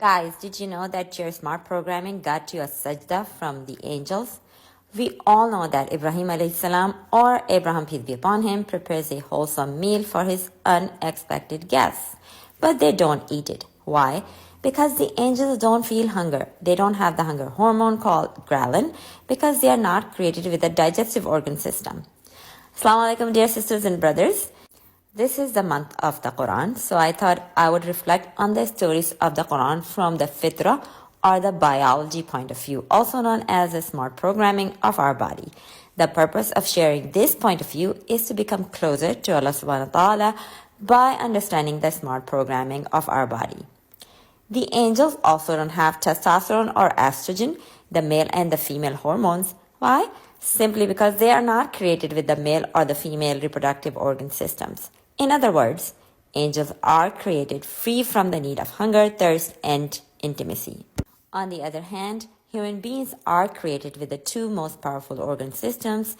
Guys, did you know that your smart programming got you a sajda from the angels? We all know that Ibrahim alayhi salam, or Abraham peace be upon him, prepares a wholesome meal for his unexpected guests. But they don't eat it. Why? Because the angels don't feel hunger. They don't have the hunger hormone called ghrelin because they are not created with a digestive organ system. Assalamu alaikum, dear sisters and brothers. This is the month of the Quran, so I thought I would reflect on the stories of the Quran from the fitra or the biology point of view, also known as the smart programming of our body. The purpose of sharing this point of view is to become closer to Allah subhanahu wa ta'ala by understanding the smart programming of our body. The angels also don't have testosterone or estrogen, the male and the female hormones. Why? Simply because they are not created with the male or the female reproductive organ systems. In other words, angels are created free from the need of hunger, thirst, and intimacy. On the other hand, human beings are created with the two most powerful organ systems.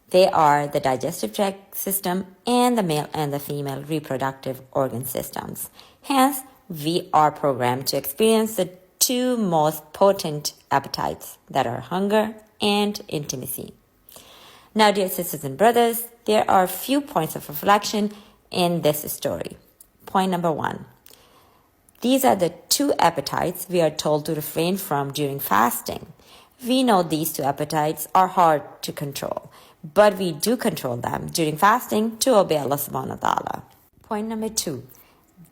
They are the digestive tract system and the male and the female reproductive organ systems. Hence, we are programmed to experience the two most potent appetites that are hunger and intimacy. Now, dear sisters and brothers, there are a few points of reflection in this story. Point number 1. These are the two appetites we are told to refrain from during fasting. We know these two appetites are hard to control, but we do control them during fasting to obey Allah subhanahu wa ta'ala. Point number 2.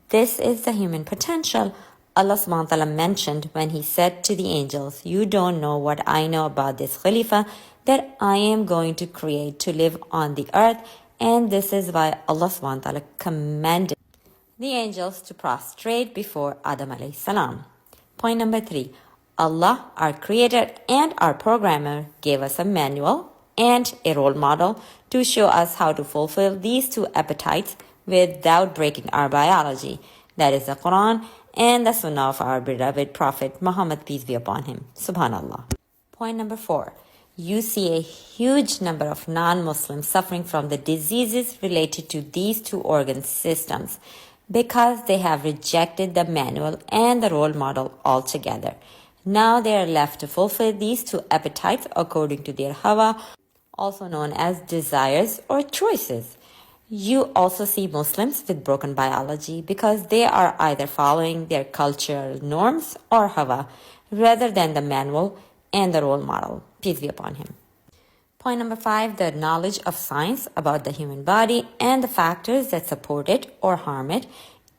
This is the human potential Allah subhanahu wa ta'ala mentioned when he said to the angels, "You don't know what I know about this Khalifa that I am going to create to live on the earth." And this is why Allah subhanahu wa ta'ala commanded the angels to prostrate before Adam alayhi salam. Point number 3. Allah, our creator and our programmer, gave us a manual and a role model to show us how to fulfill these two appetites without breaking our biology. That is the Quran and the Sunnah of our beloved Prophet Muhammad, peace be upon him. Subhanallah. Point number 4. You see a huge number of non-Muslims suffering from the diseases related to these two organ systems because they have rejected the manual and the role model altogether. Now they are left to fulfill these two appetites according to their hawa, also known as desires or choices. You also see Muslims with broken biology because they are either following their cultural norms or hawa rather than the manual and the role model, peace be upon him. Point number 5, the knowledge of science about the human body and the factors that support it or harm it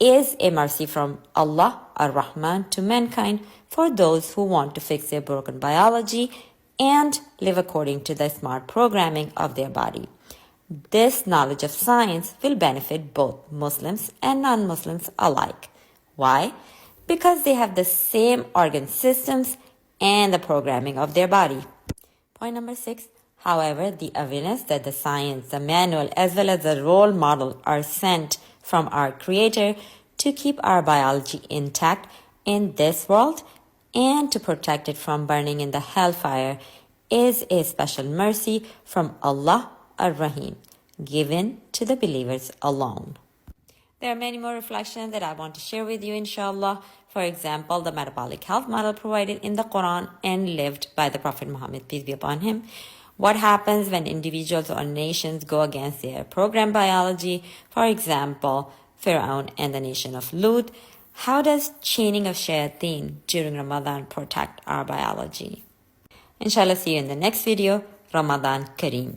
is a mercy from Allah ar-Rahman to mankind for those who want to fix their broken biology and live according to the smart programming of their body. This knowledge of science will benefit both Muslims and non-Muslims alike. Why? Because they have the same organ systems and the programming of their body. Point number 6. However, the awareness that the science, the manual, as well as the role model are sent from our Creator to keep our biology intact in this world and to protect it from burning in the hellfire is a special mercy from Allah ar-Rahim, given to the believers alone. There are many more reflections that I want to share with you, inshallah. For example, the metabolic health model provided in the Quran and lived by the Prophet Muhammad, peace be upon him. What happens when individuals or nations go against their programmed biology? For example, Pharaoh and the nation of Lut. How does chaining of shayateen during Ramadan protect our biology? Inshallah, see you in the next video. Ramadan Kareem.